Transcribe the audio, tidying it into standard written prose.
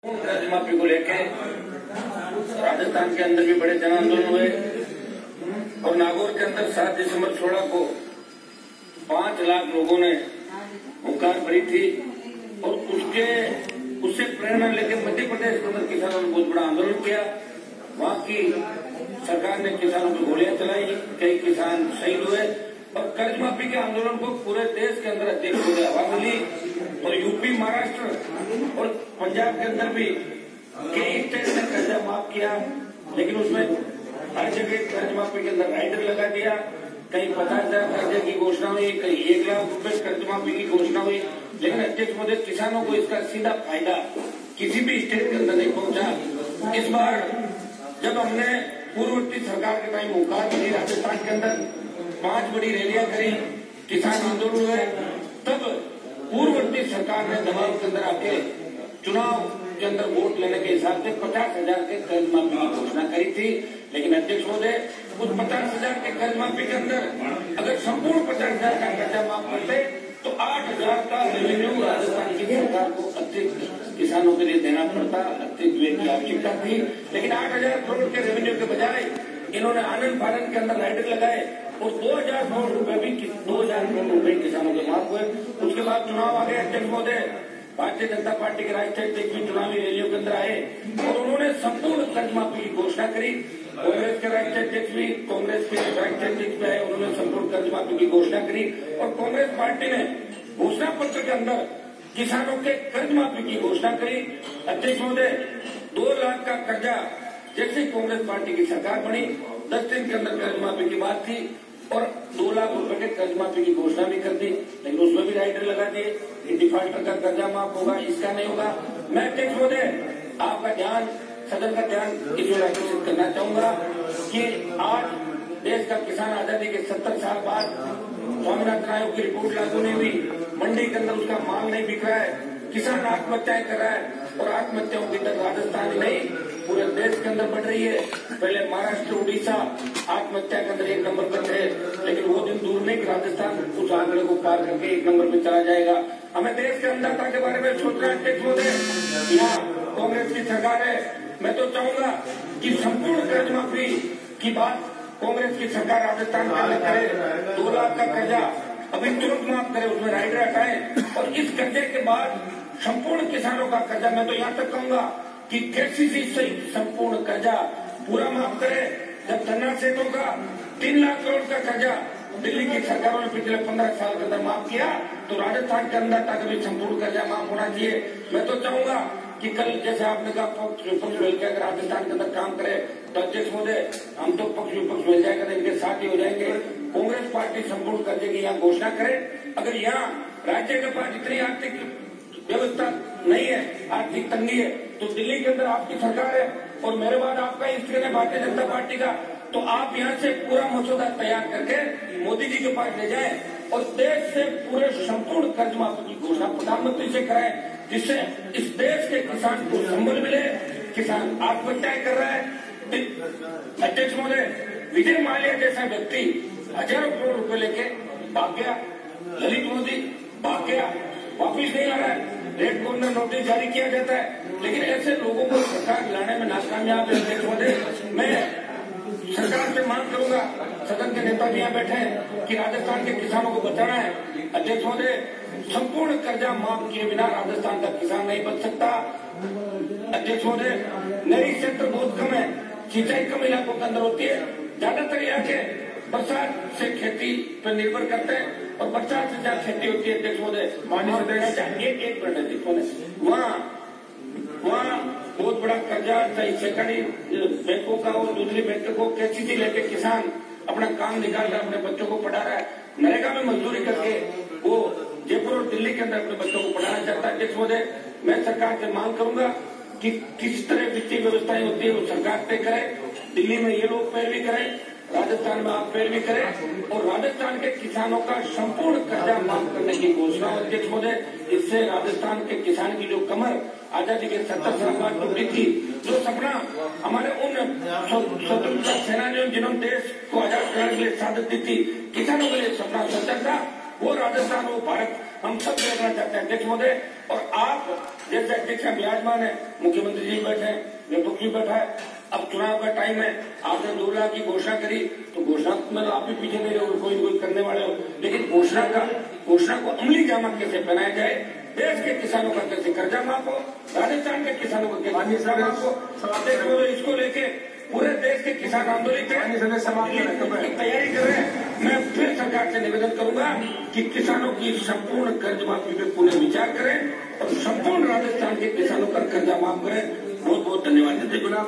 कर्ज माफी को लेकर राजस्थान के अंदर भी बड़े जन आंदोलन हुए और नागौर के अंदर 7 दिसंबर 16 को 5 लाख लोगों ने हुंकार भरी थी और उससे प्रेरणा लेकर मध्य प्रदेश के अंदर किसानों ने बहुत बड़ा आंदोलन किया। वहां की सरकार ने किसानों पर गोलियां चलाई, कई किसान शहीद हुए और कर्ज माफी के आंदोलन को पूरे देश के अंदर अत्यधिक हवा मिली और यूपी, महाराष्ट्र और पंजाब के अंदर भी कई स्टेट ने कर्जा माफ किया, लेकिन उसमें हर जगह कर्ज माफी के अंदर राइडर लगा दिया। कहीं 50,000 कर्जे की घोषणा हुई, कहीं 1 लाख रुपए कर्ज माफी की घोषणा हुई, लेकिन अध्यक्ष महोदय किसानों को इसका सीधा फायदा किसी भी स्टेट के अंदर नहीं पहुंचा। इस बार जब हमने पूर्ववर्ती सरकार के टाइम हुंकार भरी, राजस्थान के अंदर 5 बड़ी रैलियां करी, किसान आंदोलन हुए, तब पूर्ववर्ती सरकार ने दबाव के अंदर आके चुनाव के अंदर वोट लेने के हिसाब से 50,000 के कर्ज माफी की घोषणा करी थी। लेकिन अध्यक्ष महोदय, उस 50,000 के कर्ज माफी के अंदर अगर संपूर्ण 50,000 का कर्जा माफ करते तो 8,000 का रेवेन्यू राजस्थान की सरकार को अतिरिक्त किसानों के लिए देना पड़ता, अतिरिक्त व्यय की आवश्यकता थी। लेकिन 8,000 करोड़ के रेवेन्यू के बजाय इन्होंने आनंद फानंद के अंदर राइडर लगाए और 2,000 करोड़ रुपए भी 2,000 करोड़ रुपए किसानों के माफ हुए। उसके बाद चुनाव आ गए। अध्यक्ष महोदय, भारतीय जनता पार्टी के राष्ट्रीय अध्यक्ष भी चुनावी रैलियों के अंदर आए और उन्होंने संपूर्ण कर्ज माफी की घोषणा करी। कांग्रेस के राष्ट्रीय अध्यक्ष भी कांग्रेस के राष्ट्रीय अध्यक्ष भी आए, उन्होंने संपूर्ण कर्ज माफी की घोषणा करी और कांग्रेस पार्टी ने घोषणा पत्र के अंदर किसानों के कर्ज माफी की घोषणा करी। अध्यक्ष महोदय, 2 लाख का कर्जा जैसे कांग्रेस पार्टी की सरकार बनी, 10 दिन के अंदर कर्ज माफी की बात थी और 2 लाख रुपए के कर्ज माफी की घोषणा भी कर दी, लेकिन उसमें भी राइडर लगा दिए कि डिफाल्टर का कर्जा माफ होगा, इसका नहीं होगा। मैं अध्यक्ष महोदय आपका ध्यान, सदन का ध्यान इस ओर आकर्षित करना चाहूंगा कि आज देश का किसान आजादी के 70 साल बाद स्वामीनाथन आयोग की रिपोर्ट लागू नहीं हुई, मंडी के अंदर उसका माल नहीं बिक रहा है, किसान आत्महत्याएं कर रहा है और आत्महत्याओं की दर राजस्थान ही नहीं पूरे देश के अंदर बढ़ रही है। पहले महाराष्ट्र, उड़ीसा आत्महत्या के अंदर 1 नंबर पर थे, लेकिन वो दिन दूर नहीं कि राजस्थान उस आंकड़े को पार करके 1 नंबर पर चला जाएगा। हमें देश के अंदरता के बारे में सोचना है। अध्यक्ष महोदय, यहाँ कांग्रेस की सरकार है, मैं तो चाहूंगा कि संपूर्ण कर्ज माफी की बात कांग्रेस की सरकार राजस्थान के अंदर करे। 2 लाख का कर्जा अभी तुरंत माफ करे, उसमें राइडर हटाए और इस कर्जे के बाद संपूर्ण किसानों का कर्जा, मैं तो यहाँ तक कहूंगा कि केसीसी सहित संपूर्ण कर्जा पूरा माफ करे। जब धन्ना सेठों का 3 लाख करोड़ का कर्जा दिल्ली की सरकारों ने पिछले 15 साल के अंदर माफ किया, तो राजस्थान के अंदर तक भी संपूर्ण कर्जा माफ होना चाहिए। मैं तो चाहूंगा कि कल जैसे आपने कहा पक्ष मिलकर अगर राजस्थान के अंदर काम करे तो अध्यक्ष महोदय, हम तो पक्ष विपक्ष मिल जाएगा, इनके साथ ही हो जाएंगे। कांग्रेस पार्टी संपूर्ण कर्जे की यहाँ घोषणा करे। अगर यहाँ राज्य के पास इतनी आर्थिक व्यवस्था नहीं है, आर्थिक तंगी है, तो दिल्ली के अंदर आपकी सरकार है और मेरे बाद आपका स्थिर है भारतीय जनता पार्टी का, तो आप यहाँ से पूरा मसौदा तैयार करके मोदी जी के पास ले जाएं और देश से पूरे संपूर्ण कर्ज माफी की घोषणा प्रधानमंत्री से कराएं, जिससे इस देश के किसान को संबल मिले। किसान आत्महत्याएं कर रहा है। अध्यक्ष महोदय, विजय माल्या जैसा व्यक्ति हजारों करोड़ रुपए लेके भाग गया, ललित मोदी भाग गया, वापिस नहीं आ रहा है, रेड कॉर्नर नोटिस जारी किया जाता है, लेकिन ऐसे लोगों को सरकार लाने में नाकामयाब है। अध्यक्ष महोदय, मैं सरकार से मांग करूंगा, सदन के नेता भी यहाँ बैठे हैं, कि राजस्थान के किसानों को बचाना है। अध्यक्ष महोदय, संपूर्ण कर्जा माफ किए बिना राजस्थान का किसान नहीं बच सकता। अध्यक्ष महोदय, नई सेक्टर बहुत कम है, सिंचाई कम इलाकों के अंदर होती है, ज्यादातर इलाके बरसात से खेती पर निर्भर करते हैं और बरसात से जहाँ खेती होती है अध्यक्ष महोदय, एक वहाँ बहुत बड़ा कर्जा, चाहे सरकारी बैंकों का और दूसरी बैंकों को केसीसी लेके किसान अपना काम निकाल रहा है, अपने बच्चों को पढ़ा रहा है, नरेगा में मजदूरी करके वो जयपुर और दिल्ली के अंदर अपने बच्चों को पढ़ाना चाहता है। अध्यक्ष महोदय, मैं सरकार से मांग करूंगा कि किस तरह वित्तीय व्यवस्थाएं होती है वो सरकार तय करे। दिल्ली में ये लोग पैरवी करें, राजस्थान में आप पैरवी करें और राजस्थान के किसानों का संपूर्ण कर्जा माफ करने की घोषणा। अध्यक्ष महोदय, इससे राजस्थान के किसान की जो कमर आजादी के 70 साल बाद टूटी थी, जो सपना हमारे उन स्वतंत्रता सेनानियों जिन्होंने देश को आजाद कराने के लिए शहादत दी थी, किसानों के लिए सपना सच्चा था, वो राजस्थान, वो भारत हम सब देखना चाहते हैं। अध्यक्ष महोदय, और आप जैसे अध्यक्ष विराजमान है, मुख्यमंत्री जी बैठे हैं, विपक्ष जी बैठा है। अब चुनाव का टाइम है, आपने 2 लाख की घोषणा करी, तो घोषणा में आप भी पीछे नहीं रहे, कोई करने वाले हो, लेकिन घोषणा को अमली जामा कैसे पहनाया जाए, देश के किसानों का कैसे कर्जा माफ हो, राजस्थान के किसानों का कैसे कर्जा माफ हो, इसको लेके पूरे देश के किसान आंदोलित की तैयारी कर रहे हैं। मैं फिर सरकार से निवेदन करूंगा कि किसानों की संपूर्ण कर्ज माफी पे पुनः विचार करें और संपूर्ण राजस्थान के किसानों का कर्जा माफ करें। बहुत बहुत धन्यवाद। गुलाब